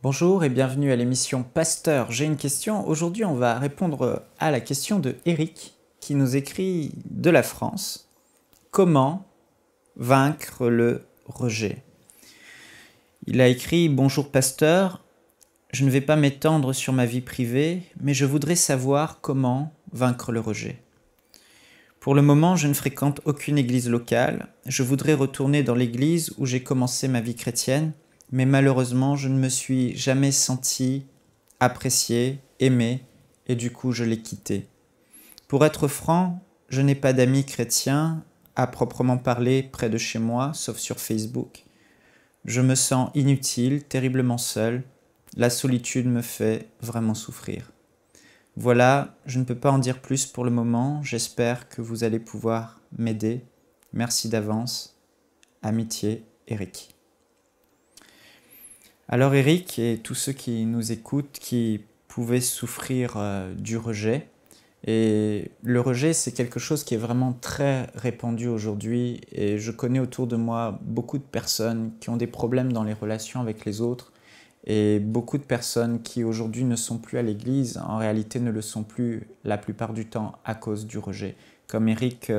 Bonjour et bienvenue à l'émission Pasteur, j'ai une question. Aujourd'hui, on va répondre à la question de Eric qui nous écrit de la France. Comment vaincre le rejet? Il a écrit: Bonjour Pasteur, je ne vais pas m'étendre sur ma vie privée, mais je voudrais savoir comment vaincre le rejet. Pour le moment, je ne fréquente aucune église locale. Je voudrais retourner dans l'église où j'ai commencé ma vie chrétienne, mais malheureusement, je ne me suis jamais senti apprécié, aimé, et du coup, je l'ai quitté. Pour être franc, je n'ai pas d'amis chrétiens à proprement parler près de chez moi, sauf sur Facebook. Je me sens inutile, terriblement seul. La solitude me fait vraiment souffrir. Voilà, je ne peux pas en dire plus pour le moment. J'espère que vous allez pouvoir m'aider. Merci d'avance. Amitié, Eric. Alors Eric et tous ceux qui nous écoutent qui pouvaient souffrir du rejet, et le rejet c'est quelque chose qui est vraiment très répandu aujourd'hui et je connais autour de moi beaucoup de personnes qui ont des problèmes dans les relations avec les autres et beaucoup de personnes qui aujourd'hui ne sont plus à l'église, en réalité ne le sont plus la plupart du temps à cause du rejet. Comme Eric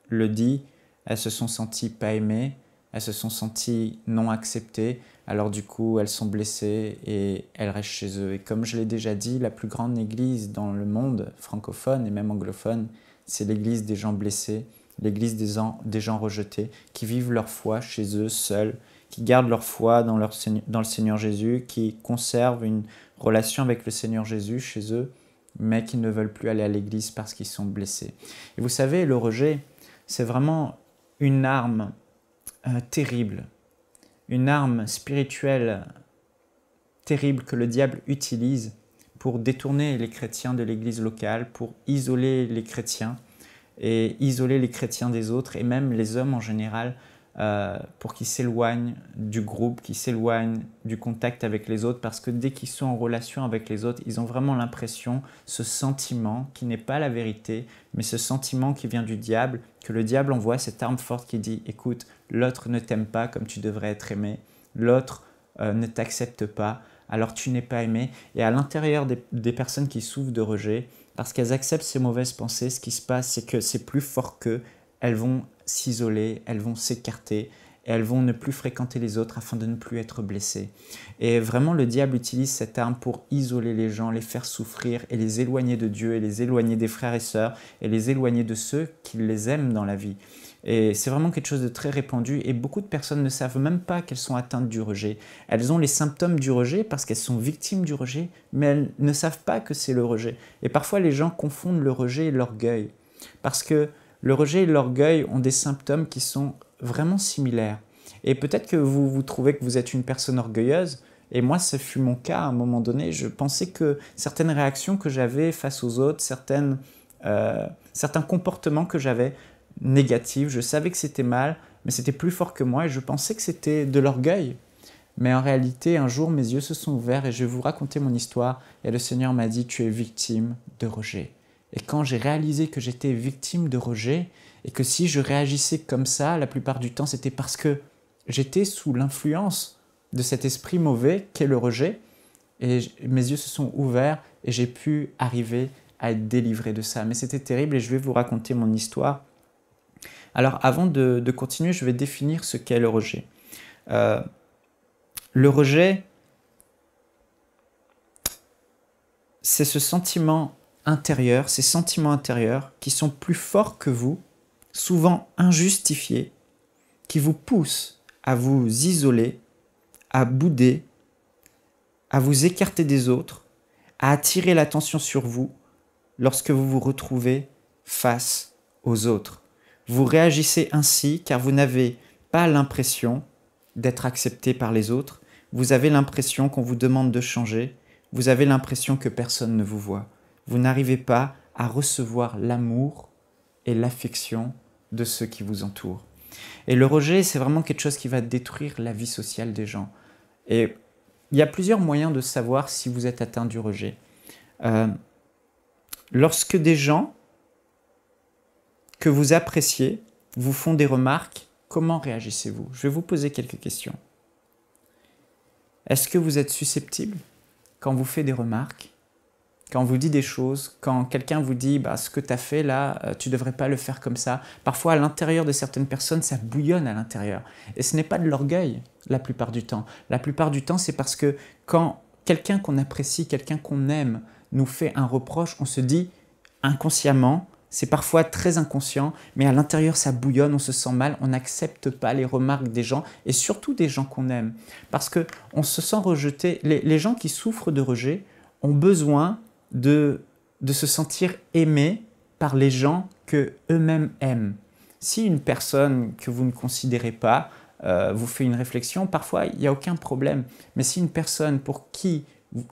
le dit, elles se sont senties pas aimées, elles se sont senties non acceptées, alors du coup elles sont blessées et elles restent chez eux. Et comme je l'ai déjà dit, la plus grande église dans le monde francophone et même anglophone, c'est l'église des gens blessés, l'église des gens rejetés, qui vivent leur foi chez eux seuls, qui gardent leur foi dans le Seigneur Jésus, qui conservent une relation avec le Seigneur Jésus chez eux, mais qui ne veulent plus aller à l'église parce qu'ils sont blessés. Et vous savez, le rejet, c'est vraiment une arme terrible, une arme spirituelle terrible que le diable utilise pour détourner les chrétiens de l'église locale, pour isoler les chrétiens et isoler les chrétiens des autres et même les hommes en général pour qu'ils s'éloignent du groupe, qu'ils s'éloignent du contact avec les autres parce que dès qu'ils sont en relation avec les autres, ils ont vraiment l'impression, ce sentiment qui n'est pas la vérité, mais ce sentiment qui vient du diable, que le diable envoie cette arme forte qui dit: écoute, l'autre ne t'aime pas comme tu devrais être aimé, l'autre ne t'accepte pas, alors tu n'es pas aimé. Et à l'intérieur des personnes qui souffrent de rejet, parce qu'elles acceptent ces mauvaises pensées, ce qui se passe, c'est que c'est plus fort qu'eux, elles vont s'isoler, elles vont s'écarter, et elles vont ne plus fréquenter les autres afin de ne plus être blessées. Et vraiment, le diable utilise cette arme pour isoler les gens, les faire souffrir et les éloigner de Dieu, et les éloigner des frères et sœurs, et les éloigner de ceux qui les aiment dans la vie. Et c'est vraiment quelque chose de très répandu et beaucoup de personnes ne savent même pas qu'elles sont atteintes du rejet. Elles ont les symptômes du rejet parce qu'elles sont victimes du rejet, mais elles ne savent pas que c'est le rejet. Et parfois les gens confondent le rejet et l'orgueil. Parce que le rejet et l'orgueil ont des symptômes qui sont vraiment similaires. Et peut-être que vous trouvez que vous êtes une personne orgueilleuse, et moi ce fut mon cas à un moment donné. Je pensais que certaines réactions que j'avais face aux autres, certains comportements que j'avais, négatif, je savais que c'était mal, mais c'était plus fort que moi et je pensais que c'était de l'orgueil. Mais en réalité, un jour, mes yeux se sont ouverts et je vais vous raconter mon histoire et le Seigneur m'a dit: tu es victime de rejet. Et quand j'ai réalisé que j'étais victime de rejet et que si je réagissais comme ça, la plupart du temps, c'était parce que j'étais sous l'influence de cet esprit mauvais qu'est le rejet, et mes yeux se sont ouverts et j'ai pu arriver à être délivré de ça. Mais c'était terrible et je vais vous raconter mon histoire. Alors avant de continuer, je vais définir ce qu'est le rejet. Le rejet, c'est ce sentiment intérieur, ces sentiments intérieurs qui sont plus forts que vous, souvent injustifiés, qui vous poussent à vous isoler, à bouder, à vous écarter des autres, à attirer l'attention sur vous lorsque vous vous retrouvez face aux autres. Vous réagissez ainsi car vous n'avez pas l'impression d'être accepté par les autres, vous avez l'impression qu'on vous demande de changer, vous avez l'impression que personne ne vous voit. Vous n'arrivez pas à recevoir l'amour et l'affection de ceux qui vous entourent. Et le rejet, c'est vraiment quelque chose qui va détruire la vie sociale des gens. Et il y a plusieurs moyens de savoir si vous êtes atteint du rejet. Lorsque des gens que vous appréciez vous font des remarques, comment réagissez-vous? Je vais vous poser quelques questions. Est-ce que vous êtes susceptible quand on vous fait des remarques, quand on vous dit des choses, quand quelqu'un vous dit bah, ce que tu as fait là, tu ne devrais pas le faire comme ça. Parfois, à l'intérieur de certaines personnes, ça bouillonne à l'intérieur. Et ce n'est pas de l'orgueil la plupart du temps. La plupart du temps, c'est parce que quand quelqu'un qu'on apprécie, quelqu'un qu'on aime, nous fait un reproche, on se dit inconsciemment, c'est parfois très inconscient, mais à l'intérieur ça bouillonne, on se sent mal, on n'accepte pas les remarques des gens, et surtout des gens qu'on aime. Parce qu'on se sent rejeté. Les gens qui souffrent de rejet ont besoin de se sentir aimés par les gens que eux-mêmes aiment. Si une personne que vous ne considérez pas vous fait une réflexion, parfois il n'y a aucun problème. Mais si une personne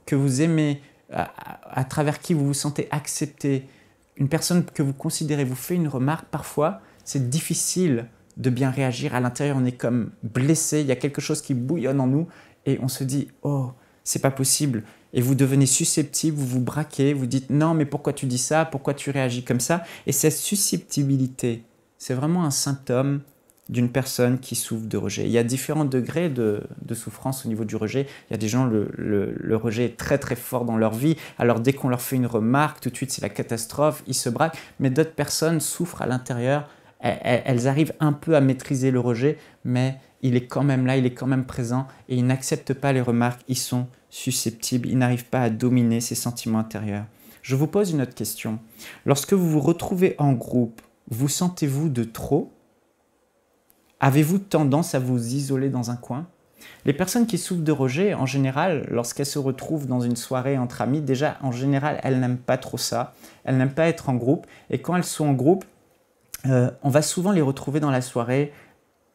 que vous aimez, à travers qui vous vous sentez accepté, une personne que vous considérez vous fait une remarque, parfois c'est difficile de bien réagir. À l'intérieur, on est comme blessé, il y a quelque chose qui bouillonne en nous et on se dit « Oh, c'est pas possible ». Et vous devenez susceptible, vous vous braquez, vous dites « Non, mais pourquoi tu dis ça? Pourquoi tu réagis comme ça ?» Et cette susceptibilité, c'est vraiment un symptôme d'une personne qui souffre de rejet. Il y a différents degrés de souffrance au niveau du rejet. Il y a des gens, le rejet est très très fort dans leur vie. Alors dès qu'on leur fait une remarque, tout de suite c'est la catastrophe, ils se braquent. Mais d'autres personnes souffrent à l'intérieur. Elles arrivent un peu à maîtriser le rejet, mais il est quand même là, il est quand même présent et ils n'acceptent pas les remarques. Ils sont susceptibles, ils n'arrivent pas à dominer ces sentiments intérieurs. Je vous pose une autre question. Lorsque vous vous retrouvez en groupe, vous sentez-vous de trop ? Avez-vous tendance à vous isoler dans un coin? Les personnes qui souffrent de rejet, en général, lorsqu'elles se retrouvent dans une soirée entre amis, déjà, en général, elles n'aiment pas trop ça. Elles n'aiment pas être en groupe. Et quand elles sont en groupe, on va souvent les retrouver dans la soirée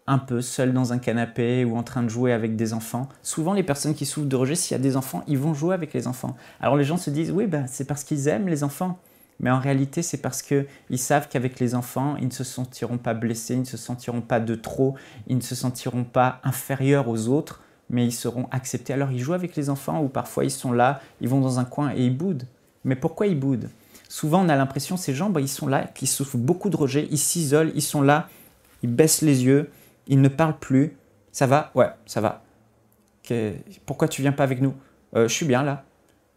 un peu seules dans un canapé ou en train de jouer avec des enfants. Souvent, les personnes qui souffrent de rejet, s'il y a des enfants, ils vont jouer avec les enfants. Alors les gens se disent, oui, ben, c'est parce qu'ils aiment les enfants. Mais en réalité, c'est parce qu'ils savent qu'avec les enfants, ils ne se sentiront pas blessés, ils ne se sentiront pas de trop, ils ne se sentiront pas inférieurs aux autres, mais ils seront acceptés. Alors ils jouent avec les enfants ou parfois ils sont là, ils vont dans un coin et ils boudent. Mais pourquoi ils boudent? Souvent, on a l'impression que ces gens, ils sont là, qu'ils souffrent beaucoup de rejet, ils s'isolent, ils sont là, ils baissent les yeux, ils ne parlent plus. Ça va? Ouais, ça va. Pourquoi tu viens pas avec nous? Je suis bien là.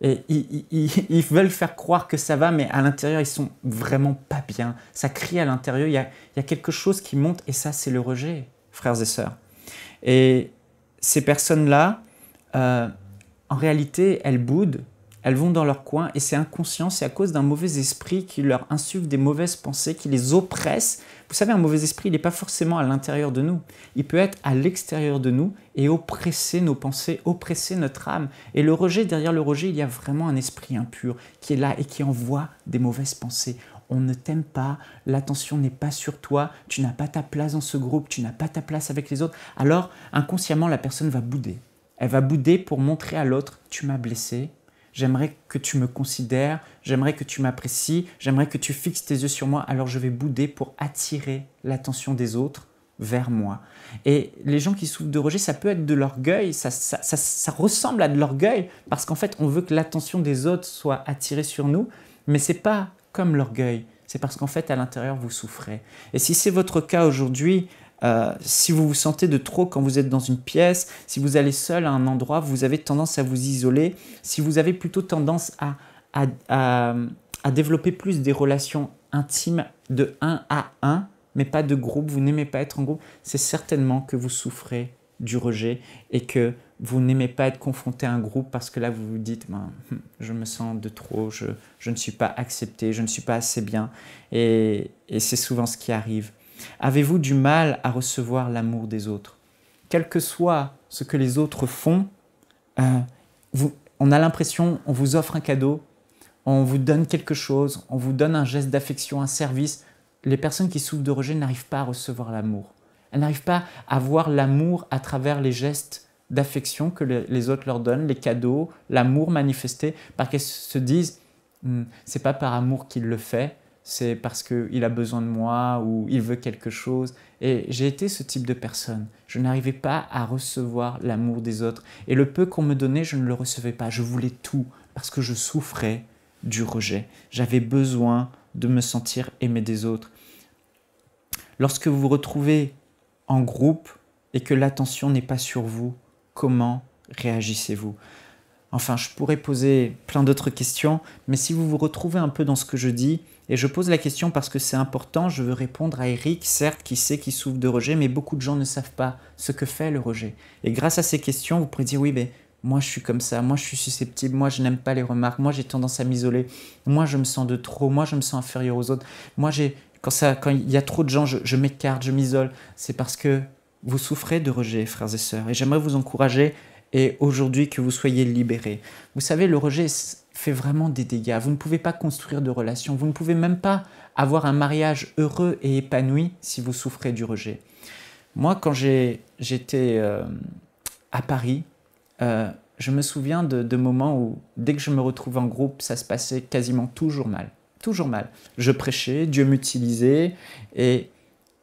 Et ils veulent faire croire que ça va, mais à l'intérieur, ils sont vraiment pas bien. Ça crie à l'intérieur, il y a quelque chose qui monte, et ça, c'est le rejet, frères et sœurs. Et ces personnes-là, en réalité, elles boudent, elles vont dans leur coin, et c'est inconscient, c'est à cause d'un mauvais esprit qui leur insuffle des mauvaises pensées, qui les oppresse. Vous savez, un mauvais esprit, il n'est pas forcément à l'intérieur de nous. Il peut être à l'extérieur de nous et oppresser nos pensées, oppresser notre âme. Et le rejet, derrière le rejet, il y a vraiment un esprit impur qui est là et qui envoie des mauvaises pensées. On ne t'aime pas, l'attention n'est pas sur toi, tu n'as pas ta place dans ce groupe, tu n'as pas ta place avec les autres. Alors, inconsciemment, la personne va bouder. Elle va bouder pour montrer à l'autre, tu m'as blessé, j'aimerais que tu me considères, j'aimerais que tu m'apprécies, j'aimerais que tu fixes tes yeux sur moi, alors je vais bouder pour attirer l'attention des autres vers moi. Et les gens qui souffrent de rejet, ça peut être de l'orgueil, ça ressemble à de l'orgueil, parce qu'en fait, on veut que l'attention des autres soit attirée sur nous, mais ce n'est pas comme l'orgueil, c'est parce qu'en fait, à l'intérieur, vous souffrez. Et si c'est votre cas aujourd'hui, si vous vous sentez de trop quand vous êtes dans une pièce, si vous allez seul à un endroit, vous avez tendance à vous isoler, si vous avez plutôt tendance à développer plus des relations intimes de 1 à 1, mais pas de groupe, vous n'aimez pas être en groupe, c'est certainement que vous souffrez du rejet et que vous n'aimez pas être confronté à un groupe parce que là vous vous dites je me sens de trop, je ne suis pas accepté, je ne suis pas assez bien, et c'est souvent ce qui arrive. Avez-vous du mal à recevoir l'amour des autres? Quel que soit ce que les autres font, on a l'impression, on vous offre un cadeau, on vous donne quelque chose, on vous donne un geste d'affection, un service. Les personnes qui souffrent de rejet n'arrivent pas à recevoir l'amour. Elles n'arrivent pas à voir l'amour à travers les gestes d'affection que les autres leur donnent, les cadeaux, l'amour manifesté, parce qu'elles se disent c'est pas par amour qu'il le fait, c'est parce qu'il a besoin de moi ou il veut quelque chose. Et j'ai été ce type de personne. Je n'arrivais pas à recevoir l'amour des autres. Et le peu qu'on me donnait, je ne le recevais pas. Je voulais tout parce que je souffrais du rejet. J'avais besoin de me sentir aimé des autres. Lorsque vous vous retrouvez en groupe et que l'attention n'est pas sur vous, comment réagissez-vous? Enfin, je pourrais poser plein d'autres questions, mais si vous vous retrouvez un peu dans ce que je dis, et je pose la question parce que c'est important, je veux répondre à Eric, certes, qui sait qu'il souffre de rejet, mais beaucoup de gens ne savent pas ce que fait le rejet. Et grâce à ces questions, vous pourrez dire, oui, mais moi je suis comme ça, moi je suis susceptible, moi je n'aime pas les remarques, moi j'ai tendance à m'isoler, moi je me sens de trop, moi je me sens inférieur aux autres, moi quand il y a trop de gens, je m'écarte, je m'isole. C'est parce que vous souffrez de rejet, frères et sœurs, et j'aimerais vous encourager et aujourd'hui que vous soyez libérés. Vous savez, le rejet fait vraiment des dégâts. Vous ne pouvez pas construire de relations, vous ne pouvez même pas avoir un mariage heureux et épanoui si vous souffrez du rejet. Moi, quand j'étais à Paris, je me souviens de moments où, dès que je me retrouvais en groupe, ça se passait quasiment toujours mal. Toujours mal. Je prêchais, Dieu m'utilisait et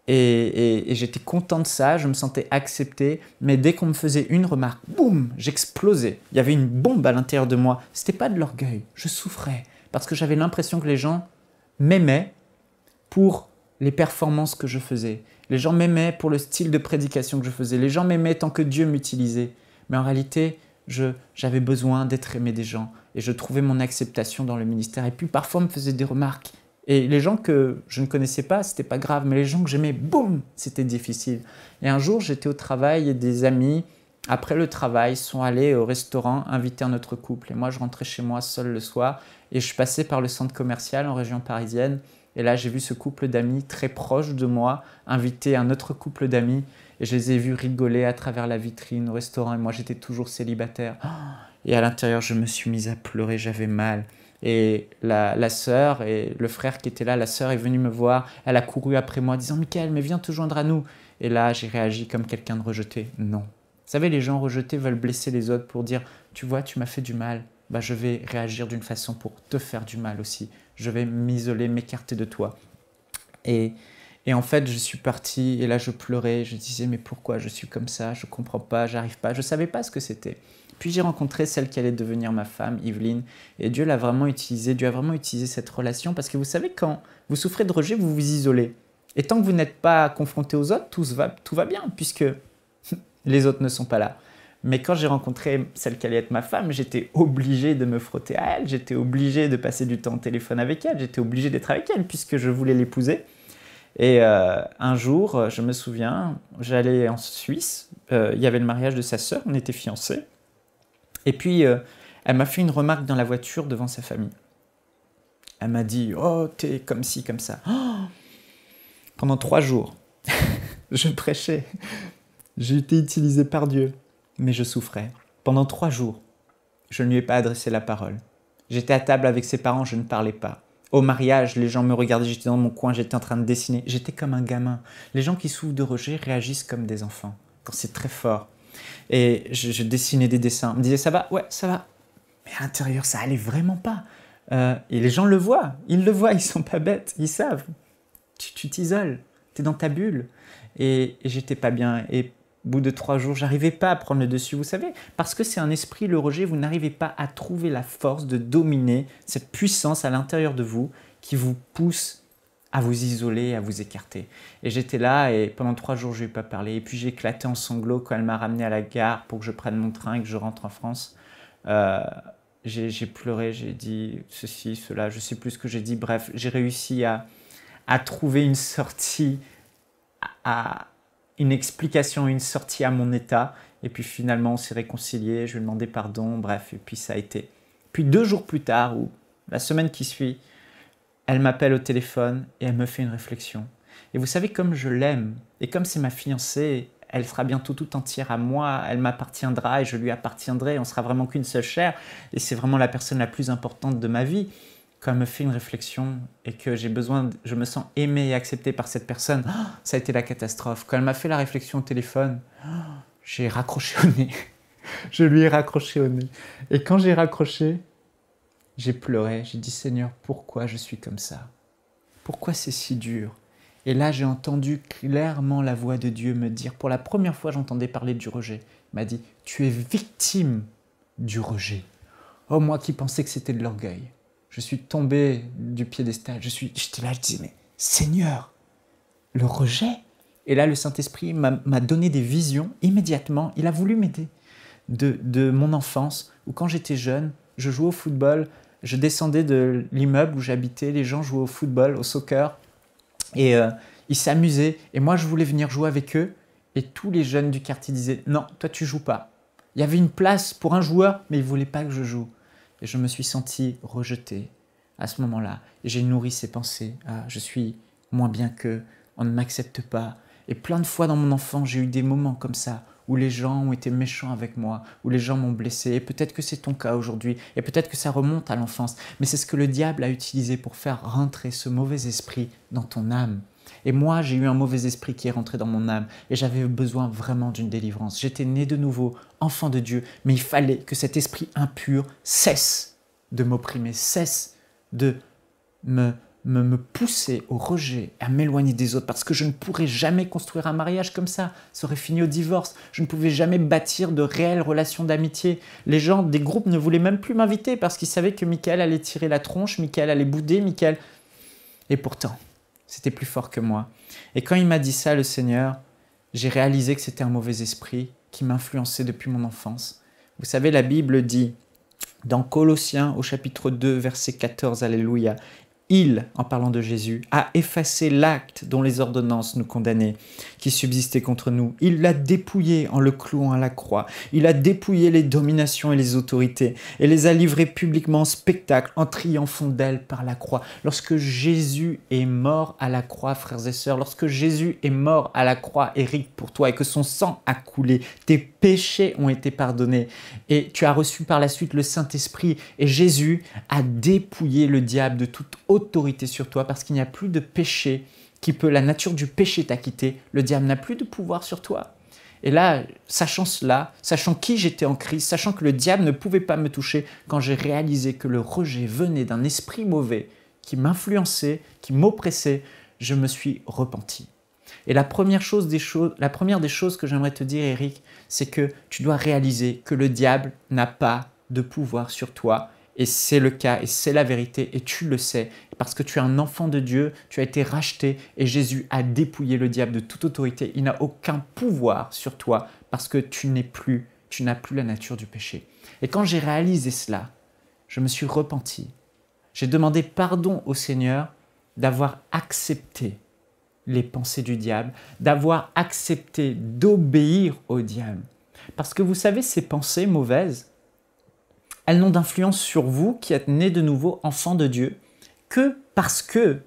j'étais content de ça, je me sentais accepté, mais dès qu'on me faisait une remarque, boum, j'explosais. Il y avait une bombe à l'intérieur de moi. C'était pas de l'orgueil, je souffrais parce que j'avais l'impression que les gens m'aimaient pour les performances que je faisais. Les gens m'aimaient pour le style de prédication que je faisais. Les gens m'aimaient tant que Dieu m'utilisait. Mais en réalité, j'avais besoin d'être aimé des gens et je trouvais mon acceptation dans le ministère. Et puis parfois on me faisait des remarques. Et les gens que je ne connaissais pas, c'était pas grave, mais les gens que j'aimais, boum, c'était difficile. Et un jour, j'étais au travail et des amis, après le travail, sont allés au restaurant inviter un autre couple. Et moi, je rentrais chez moi seul le soir et je passais par le centre commercial en région parisienne. Et là, j'ai vu ce couple d'amis très proche de moi inviter un autre couple d'amis. Et je les ai vus rigoler à travers la vitrine au restaurant. Et moi, j'étais toujours célibataire. Et à l'intérieur, je me suis mise à pleurer, j'avais mal. Et la sœur et le frère qui était là, la sœur est venue me voir, elle a couru après moi disant « Michael, mais viens te joindre à nous !» Et là, j'ai réagi comme quelqu'un de rejeté. Non. Vous savez, les gens rejetés veulent blesser les autres pour dire « Tu vois, tu m'as fait du mal. Bah, je vais réagir d'une façon pour te faire du mal aussi. Je vais m'isoler, m'écarter de toi. » Et en fait, je suis parti et là, je pleurais. Je disais « Mais pourquoi je suis comme ça? Je ne comprends pas, j'arrive pas. » Je ne savais pas ce que c'était. Puis j'ai rencontré celle qui allait devenir ma femme, Yveline, et Dieu l'a vraiment utilisé. Dieu a vraiment utilisé cette relation parce que vous savez, quand vous souffrez de rejet, vous vous isolez. Et tant que vous n'êtes pas confronté aux autres, tout va bien puisque les autres ne sont pas là. Mais quand j'ai rencontré celle qui allait être ma femme, j'étais obligé de me frotter à elle, j'étais obligé de passer du temps au téléphone avec elle, j'étais obligé d'être avec elle puisque je voulais l'épouser. Et un jour, je me souviens, j'allais en Suisse, il y avait le mariage de sa sœur, on était fiancés. Et puis, elle m'a fait une remarque dans la voiture devant sa famille. Elle m'a dit « Oh, t'es comme ci, comme ça. Oh » Pendant 3 jours, je prêchais. J'ai été utilisé par Dieu, mais je souffrais. Pendant 3 jours, je ne lui ai pas adressé la parole. J'étais à table avec ses parents, je ne parlais pas. Au mariage, les gens me regardaient, j'étais dans mon coin, j'étais en train de dessiner. J'étais comme un gamin. Les gens qui souffrent de rejet réagissent comme des enfants, quand c'est très fort. Et je dessinais des dessins. On me disait « Ça va ?» « Ouais, ça va. » Mais à l'intérieur, ça allait vraiment pas. Et les gens le voient, ils sont pas bêtes, ils savent. Tu t'isoles, tu es dans ta bulle. Et j'étais pas bien. Et au bout de 3 jours, j'arrivais pas à prendre le dessus, vous savez. Parce que c'est un esprit, le rejet, vous n'arrivez pas à trouver la force de dominer cette puissance à l'intérieur de vous qui vous pousse à vous isoler, à vous écarter. Et j'étais là et pendant 3 jours, je ne lui ai pas parlé. Et puis j'ai éclaté en sanglots quand elle m'a ramené à la gare pour que je prenne mon train et que je rentre en France. J'ai pleuré, j'ai dit ceci, cela, je ne sais plus ce que j'ai dit. Bref, j'ai réussi à trouver une sortie, une explication, une sortie à mon état. Et puis finalement, on s'est réconciliés, je lui ai demandé pardon, bref, et puis ça a été. Puis 2 jours plus tard, ou la semaine qui suit, elle m'appelle au téléphone et elle me fait une réflexion. Et vous savez, comme je l'aime, et comme c'est ma fiancée, elle sera bientôt tout entière à moi, elle m'appartiendra et je lui appartiendrai, on sera vraiment qu'une seule chair, et c'est vraiment la personne la plus importante de ma vie. Quand elle me fait une réflexion et que je me sens aimé et accepté par cette personne, ça a été la catastrophe. Quand elle m'a fait la réflexion au téléphone, j'ai raccroché au nez. Je lui ai raccroché au nez. Et quand j'ai raccroché, j'ai pleuré, j'ai dit « Seigneur, pourquoi je suis comme ça? Pourquoi c'est si dur ?» Et là, j'ai entendu clairement la voix de Dieu me dire, pour la première fois, j'entendais parler du rejet. Il m'a dit « Tu es victime du rejet. » Oh, moi qui pensais que c'était de l'orgueil. Je suis tombé du piédestal. J'étais là, je disais « Mais Seigneur, le rejet ?» Et là, le Saint-Esprit m'a donné des visions immédiatement. Il a voulu m'aider. de mon enfance, où quand j'étais jeune, je jouais au football, je descendais de l'immeuble où j'habitais, les gens jouaient au football, au soccer, et ils s'amusaient, et moi je voulais venir jouer avec eux, et tous les jeunes du quartier disaient « Non, toi tu joues pas ». Il y avait une place pour un joueur, mais ils ne voulaient pas que je joue. Et je me suis senti rejeté à ce moment-là. Et j'ai nourri ces pensées. Ah, je suis moins bien qu'eux, on ne m'accepte pas. Et plein de fois dans mon enfance, j'ai eu des moments comme ça, où les gens ont été méchants avec moi, où les gens m'ont blessé. Et peut-être que c'est ton cas aujourd'hui, et peut-être que ça remonte à l'enfance. Mais c'est ce que le diable a utilisé pour faire rentrer ce mauvais esprit dans ton âme. Et moi, j'ai eu un mauvais esprit qui est rentré dans mon âme et j'avais besoin vraiment d'une délivrance. J'étais né de nouveau, enfant de Dieu, mais il fallait que cet esprit impur cesse de m'opprimer, cesse de me pousser au rejet, à m'éloigner des autres, parce que je ne pourrais jamais construire un mariage comme ça. Ça aurait fini au divorce. Je ne pouvais jamais bâtir de réelles relations d'amitié. Les gens des groupes ne voulaient même plus m'inviter parce qu'ils savaient que Michael allait tirer la tronche, Michael allait bouder, Michael... Et pourtant... c'était plus fort que moi. Et quand il m'a dit ça, le Seigneur, j'ai réalisé que c'était un mauvais esprit qui m'influençait depuis mon enfance. Vous savez, la Bible dit, dans Colossiens au chapitre 2, verset 14, Alléluia, « Il, en parlant de Jésus, a effacé l'acte dont les ordonnances nous condamnaient, qui subsistait contre nous. Il l'a dépouillé en le clouant à la croix. Il a dépouillé les dominations et les autorités et les a livrées publiquement en spectacle, en triomphant d'elles par la croix. » Lorsque Jésus est mort à la croix, frères et sœurs, lorsque Jésus est mort à la croix, Eric, pour toi, et que son sang a coulé, tes péchés ont été pardonnés et tu as reçu par la suite le Saint-Esprit et Jésus a dépouillé le diable de toute autorité sur toi parce qu'il n'y a plus de péché qui peut, la nature du péché t'a quitté, le diable n'a plus de pouvoir sur toi. Et là, sachant cela, sachant qui j'étais en Christ, sachant que le diable ne pouvait pas me toucher, quand j'ai réalisé que le rejet venait d'un esprit mauvais qui m'influençait, qui m'oppressait, je me suis repenti. Et la première des choses que j'aimerais te dire, Eric, c'est que tu dois réaliser que le diable n'a pas de pouvoir sur toi. Et c'est le cas, et c'est la vérité, et tu le sais. Parce que tu es un enfant de Dieu, tu as été racheté, et Jésus a dépouillé le diable de toute autorité. Il n'a aucun pouvoir sur toi, parce que tu n'as plus la nature du péché. Et quand j'ai réalisé cela, je me suis repenti. J'ai demandé pardon au Seigneur d'avoir accepté les pensées du diable, d'avoir accepté d'obéir au diable. Parce que vous savez, ces pensées mauvaises, elles n'ont d'influence sur vous qui êtes nés de nouveau enfants de Dieu que parce que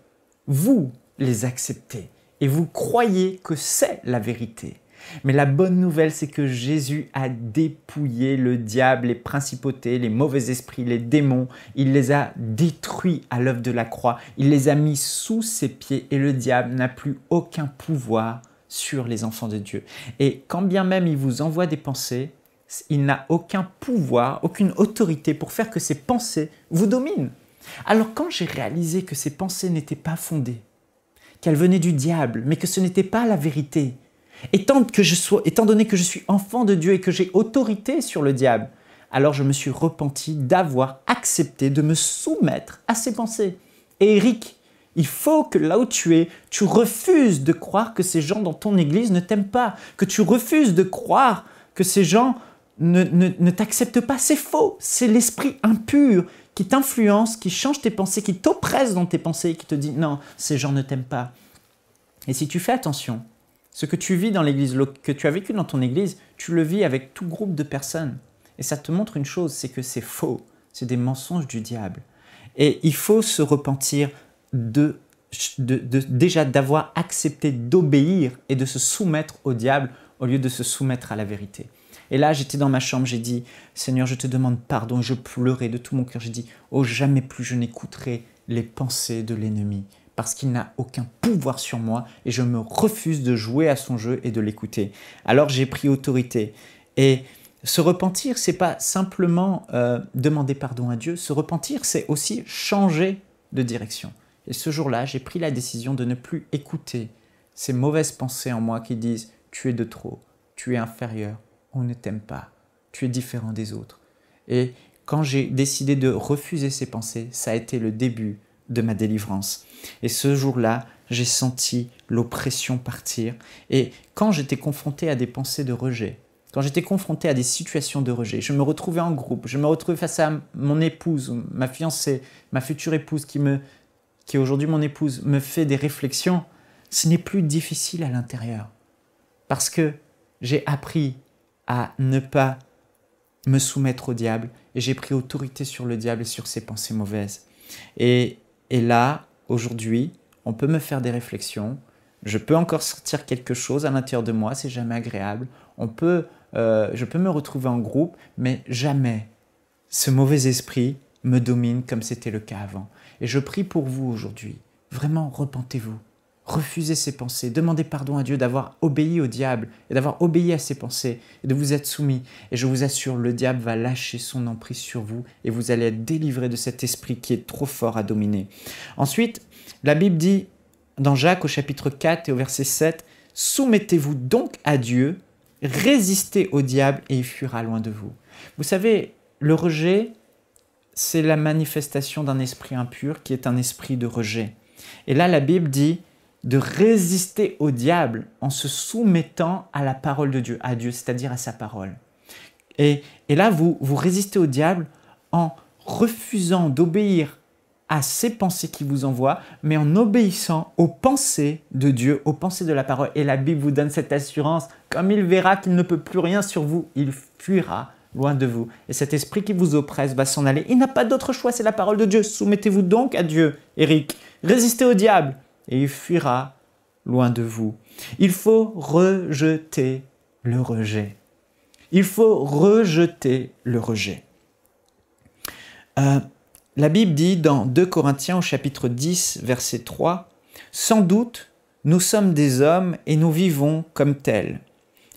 vous les acceptez et vous croyez que c'est la vérité. Mais la bonne nouvelle, c'est que Jésus a dépouillé le diable, les principautés, les mauvais esprits, les démons. Il les a détruits à l'œuvre de la croix. Il les a mis sous ses pieds et le diable n'a plus aucun pouvoir sur les enfants de Dieu. Et quand bien même il vous envoie des pensées, il n'a aucun pouvoir, aucune autorité pour faire que ces pensées vous dominent. Alors quand j'ai réalisé que ces pensées n'étaient pas fondées, qu'elles venaient du diable, mais que ce n'était pas la vérité, étant donné que je suis enfant de Dieu et que j'ai autorité sur le diable, alors je me suis repenti d'avoir accepté de me soumettre à ces pensées. Et Eric, il faut que là où tu es, tu refuses de croire que ces gens dans ton église ne t'aiment pas, que tu refuses de croire que ces gens ne t'acceptent pas. C'est faux, c'est l'esprit impur qui t'influence, qui change tes pensées, qui t'oppresse dans tes pensées, qui te dit non, ces gens ne t'aiment pas. Et si tu fais attention, ce que tu vis dans l'église, que tu as vécu dans ton église, tu le vis avec tout groupe de personnes. Et ça te montre une chose, c'est que c'est faux, c'est des mensonges du diable. Et il faut se repentir déjà d'avoir accepté d'obéir et de se soumettre au diable au lieu de se soumettre à la vérité. Et là, j'étais dans ma chambre, j'ai dit « Seigneur, je te demande pardon ». Et je pleurais de tout mon cœur. J'ai dit « Oh, jamais plus je n'écouterai les pensées de l'ennemi parce qu'il n'a aucun pouvoir sur moi et je me refuse de jouer à son jeu et de l'écouter. » Alors, j'ai pris autorité. Et se repentir, ce n'est pas simplement demander pardon à Dieu. Se repentir, c'est aussi changer de direction. Et ce jour-là, j'ai pris la décision de ne plus écouter ces mauvaises pensées en moi qui disent « Tu es de trop, tu es inférieur. » On ne t'aime pas, tu es différent des autres. Et quand j'ai décidé de refuser ces pensées, ça a été le début de ma délivrance. Et ce jour-là, j'ai senti l'oppression partir. Et quand j'étais confronté à des pensées de rejet, quand j'étais confronté à des situations de rejet, je me retrouvais en groupe, je me retrouvais face à mon épouse, ma fiancée, ma future épouse qui est aujourd'hui mon épouse, me fait des réflexions, ce n'est plus difficile à l'intérieur. Parce que j'ai appris à ne pas me soumettre au diable et j'ai pris autorité sur le diable et sur ses pensées mauvaises. Et là, aujourd'hui, on peut me faire des réflexions, je peux encore sortir quelque chose à l'intérieur de moi, c'est jamais agréable, je peux me retrouver en groupe, mais jamais ce mauvais esprit me domine comme c'était le cas avant. Et je prie pour vous aujourd'hui, vraiment repentez-vous, refusez ces pensées, demandez pardon à Dieu d'avoir obéi au diable et d'avoir obéi à ses pensées et de vous être soumis. Et je vous assure, le diable va lâcher son emprise sur vous et vous allez être délivrés de cet esprit qui est trop fort à dominer. Ensuite, la Bible dit dans Jacques au chapitre 4 et au verset 7, « Soumettez-vous donc à Dieu, résistez au diable et il fuira loin de vous. » Vous savez, le rejet, c'est la manifestation d'un esprit impur qui est un esprit de rejet. Et là, la Bible dit de résister au diable en se soumettant à la parole de Dieu, à Dieu, c'est-à-dire à sa parole. Et là, vous résistez au diable en refusant d'obéir à ses pensées qui vous envoient, mais en obéissant aux pensées de Dieu, aux pensées de la parole. Et la Bible vous donne cette assurance, comme il verra qu'il ne peut plus rien sur vous, il fuira loin de vous. Et cet esprit qui vous oppresse va s'en aller. Il n'a pas d'autre choix, c'est la parole de Dieu. Soumettez-vous donc à Dieu, Éric. Résistez au diable et il fuira loin de vous. Il faut rejeter le rejet. Il faut rejeter le rejet. La Bible dit dans 2 Corinthiens au chapitre 10, verset 3, « Sans doute, nous sommes des hommes et nous vivons comme tels.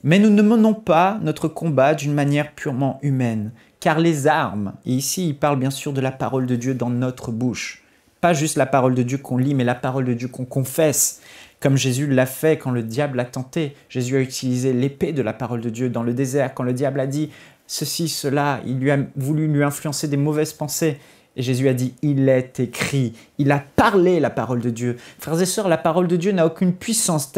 Mais nous ne menons pas notre combat d'une manière purement humaine, car les armes, et ici il parle bien sûr de la parole de Dieu dans notre bouche, pas juste la parole de Dieu qu'on lit, mais la parole de Dieu qu'on confesse, comme Jésus l'a fait quand le diable l'a tenté. Jésus a utilisé l'épée de la parole de Dieu dans le désert, quand le diable a dit ceci, cela, il lui a voulu lui influencer des mauvaises pensées. Et Jésus a dit, il est écrit, il a parlé la parole de Dieu. Frères et sœurs, la parole de Dieu n'a aucune puissance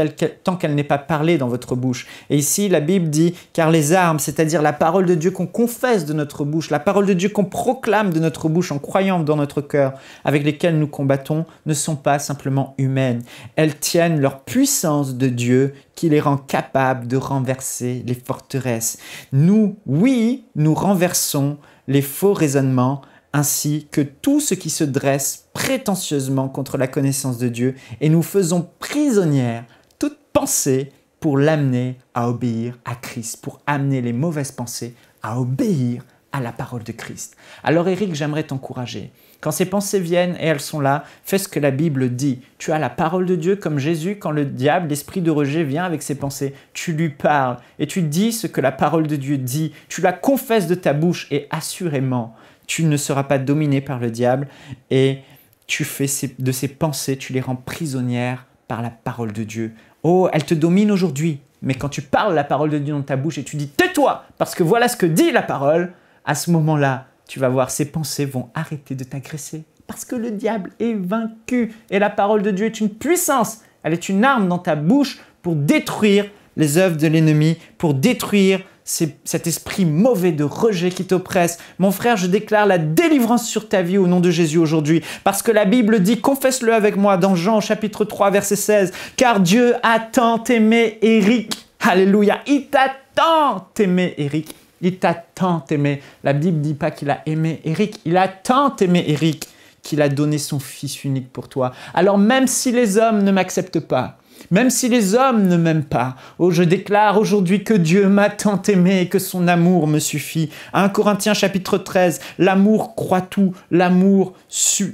tant qu'elle n'est pas parlée dans votre bouche. Et ici, la Bible dit, car les armes, c'est-à-dire la parole de Dieu qu'on confesse de notre bouche, la parole de Dieu qu'on proclame de notre bouche en croyant dans notre cœur, avec lesquelles nous combattons, ne sont pas simplement humaines. Elles tiennent leur puissance de Dieu qui les rend capables de renverser les forteresses. Nous, oui, nous renversons les faux raisonnements ainsi que tout ce qui se dresse prétentieusement contre la connaissance de Dieu, et nous faisons prisonnière toute pensée pour l'amener à obéir à Christ, pour amener les mauvaises pensées à obéir à la parole de Christ. Alors Éric, j'aimerais t'encourager. Quand ces pensées viennent, et elles sont là, fais ce que la Bible dit. Tu as la parole de Dieu comme Jésus, quand le diable, l'esprit de rejet vient avec ses pensées, tu lui parles et tu dis ce que la parole de Dieu dit. Tu la confesses de ta bouche et assurément, tu ne seras pas dominé par le diable et tu fais de ces pensées, tu les rends prisonnières par la parole de Dieu. Oh, elle te domine aujourd'hui, mais quand tu parles la parole de Dieu dans ta bouche et tu dis « tais-toi, parce que voilà ce que dit la parole », à ce moment-là, tu vas voir, ces pensées vont arrêter de t'agresser parce que le diable est vaincu et la parole de Dieu est une puissance, elle est une arme dans ta bouche pour détruire les œuvres de l'ennemi, pour détruire cet esprit mauvais de rejet qui t'oppresse. Mon frère, je déclare la délivrance sur ta vie au nom de Jésus aujourd'hui. Parce que la Bible dit, confesse-le avec moi dans Jean chapitre 3 verset 16. Car Dieu a tant aimé Éric. Alléluia. Il t'a tant aimé Éric. Il t'a tant aimé. La Bible ne dit pas qu'il a aimé Éric. Il a tant aimé Éric qu'il a donné son fils unique pour toi. Alors même si les hommes ne m'acceptent pas, même si les hommes ne m'aiment pas, oh, je déclare aujourd'hui que Dieu m'a tant aimé et que son amour me suffit. 1 Corinthiens chapitre 13, l'amour croit tout, l'amour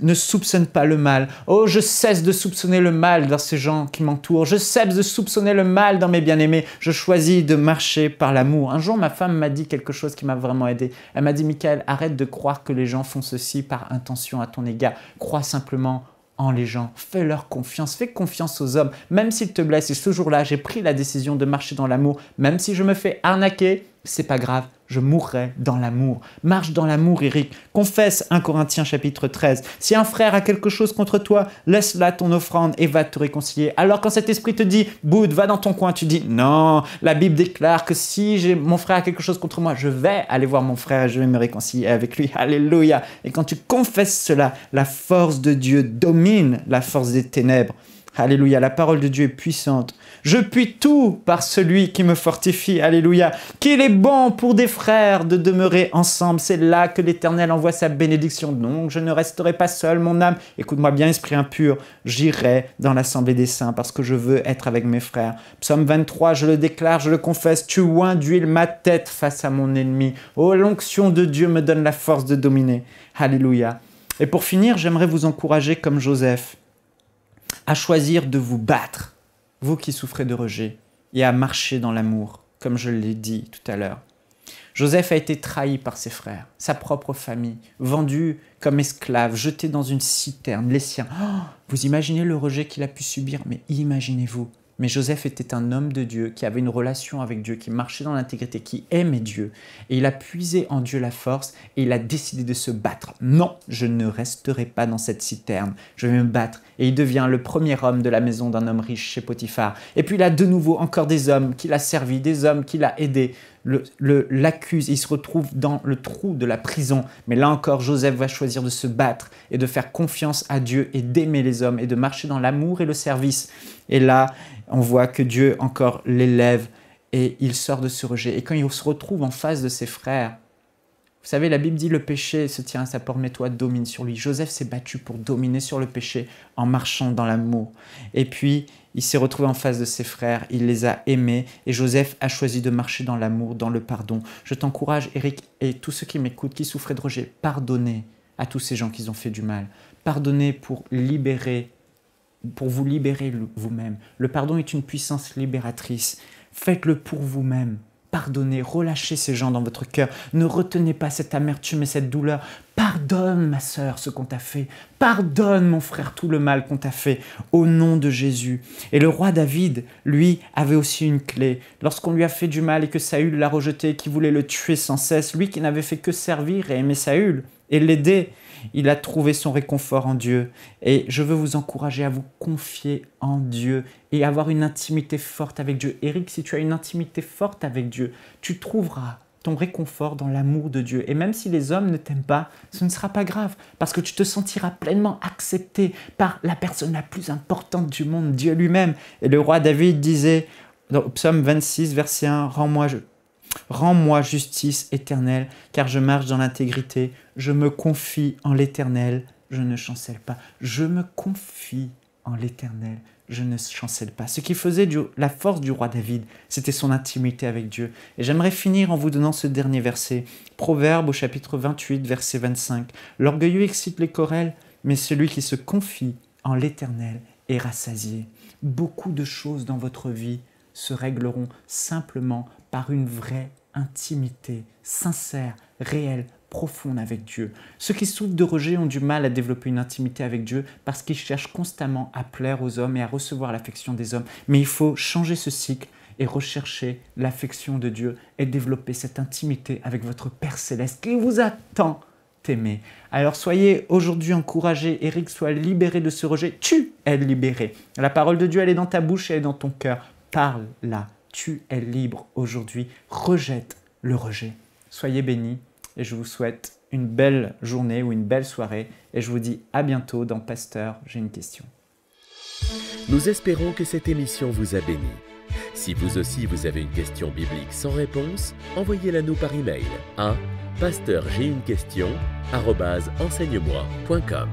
ne soupçonne pas le mal. Oh, je cesse de soupçonner le mal dans ces gens qui m'entourent. Je cesse de soupçonner le mal dans mes bien-aimés. Je choisis de marcher par l'amour. Un jour, ma femme m'a dit quelque chose qui m'a vraiment aidé. Elle m'a dit, Michael, arrête de croire que les gens font ceci par intention à ton égard. Crois simplement en les gens, fais-leur confiance, fais confiance aux hommes, même s'ils te blessent. Et ce jour-là, j'ai pris la décision de marcher dans l'amour, même si je me fais arnaquer, c'est pas grave, je mourrai dans l'amour. Marche dans l'amour, Eric. Confesse 1 Corinthiens chapitre 13. Si un frère a quelque chose contre toi, laisse là ton offrande et va te réconcilier. Alors quand cet esprit te dit, boude, va dans ton coin, tu dis, non, la Bible déclare que si mon frère a quelque chose contre moi, je vais aller voir mon frère et je vais me réconcilier avec lui. Alléluia. Et quand tu confesses cela, la force de Dieu domine la force des ténèbres. Alléluia, la parole de Dieu est puissante. Je puis tout par celui qui me fortifie. Alléluia. Qu'il est bon pour des frères de demeurer ensemble. C'est là que l'Éternel envoie sa bénédiction. Donc, je ne resterai pas seul, mon âme. Écoute-moi bien, esprit impur. J'irai dans l'assemblée des saints parce que je veux être avec mes frères. Psaume 23, je le déclare, je le confesse. Tu oins d'huile ma tête face à mon ennemi. Oh, l'onction de Dieu me donne la force de dominer. Alléluia. Et pour finir, j'aimerais vous encourager comme Joseph à choisir de vous battre, vous qui souffrez de rejet, et à marcher dans l'amour, comme je l'ai dit tout à l'heure. Joseph a été trahi par ses frères, sa propre famille, vendu comme esclave, jeté dans une citerne, les siens. Oh, vous imaginez le rejet qu'il a pu subir, mais imaginez-vous. Mais Joseph était un homme de Dieu, qui avait une relation avec Dieu, qui marchait dans l'intégrité, qui aimait Dieu. Et il a puisé en Dieu la force et il a décidé de se battre. Non, je ne resterai pas dans cette citerne, je vais me battre. Et il devient le premier homme de la maison d'un homme riche chez Potiphar. Et puis il a de nouveau encore des hommes qu'il a servis, des hommes qu'il a aidés. L'accuse, il se retrouve dans le trou de la prison. Mais là encore, Joseph va choisir de se battre et de faire confiance à Dieu et d'aimer les hommes et de marcher dans l'amour et le service. Et là, on voit que Dieu encore l'élève et il sort de ce rejet. Et quand il se retrouve en face de ses frères, vous savez, la Bible dit le péché se tient à sa porte, mais toi domine sur lui. Joseph s'est battu pour dominer sur le péché en marchant dans l'amour. Et puis, il s'est retrouvé en face de ses frères, il les a aimés et Joseph a choisi de marcher dans l'amour, dans le pardon. Je t'encourage, Eric, et tous ceux qui m'écoutent, qui souffraient de rejet, pardonnez à tous ces gens qui ont fait du mal. Pardonnez pour vous libérer vous-même. Le pardon est une puissance libératrice. Faites-le pour vous-même. Pardonnez, relâchez ces gens dans votre cœur. Ne retenez pas cette amertume et cette douleur. Pardonne, ma sœur, ce qu'on t'a fait. Pardonne, mon frère, tout le mal qu'on t'a fait, au nom de Jésus. Et le roi David, lui, avait aussi une clé. Lorsqu'on lui a fait du mal et que Saül l'a rejeté, qui voulait le tuer sans cesse, lui qui n'avait fait que servir et aimer Saül et l'aider, il a trouvé son réconfort en Dieu. Et je veux vous encourager à vous confier en Dieu et avoir une intimité forte avec Dieu. Eric, si tu as une intimité forte avec Dieu, tu trouveras ton réconfort dans l'amour de Dieu. Et même si les hommes ne t'aiment pas, ce ne sera pas grave, parce que tu te sentiras pleinement accepté par la personne la plus importante du monde, Dieu lui-même. Et le roi David disait, dans Psaume 26, verset 1, « Rends-moi justice éternelle, car je marche dans l'intégrité. Je me confie en l'Éternel, je ne chancelle pas. » Je me confie en l'Éternel, je ne chancelle pas. Ce qui faisait la force du roi David, c'était son intimité avec Dieu. Et j'aimerais finir en vous donnant ce dernier verset. Proverbe au chapitre 28, verset 25. « L'orgueilleux excite les querelles, mais celui qui se confie en l'Éternel est rassasié. » Beaucoup de choses dans votre vie se régleront simplement par une vraie intimité, sincère, réelle, profonde avec Dieu. Ceux qui souffrent de rejet ont du mal à développer une intimité avec Dieu parce qu'ils cherchent constamment à plaire aux hommes et à recevoir l'affection des hommes. Mais il faut changer ce cycle et rechercher l'affection de Dieu et développer cette intimité avec votre Père Céleste qui vous attend aimer. Alors soyez aujourd'hui encouragés, Eric, sois libéré de ce rejet. Tu es libéré. La parole de Dieu, elle est dans ta bouche et elle est dans ton cœur. Parle-la. Tu es libre aujourd'hui. Rejette le rejet. Soyez bénis et je vous souhaite une belle journée ou une belle soirée et je vous dis à bientôt dans Pasteur, j'ai une question. Nous espérons que cette émission vous a béni. Si vous aussi vous avez une question biblique sans réponse, envoyez-la nous par email à pasteurj'ainunequestion@enseigne-moi.com.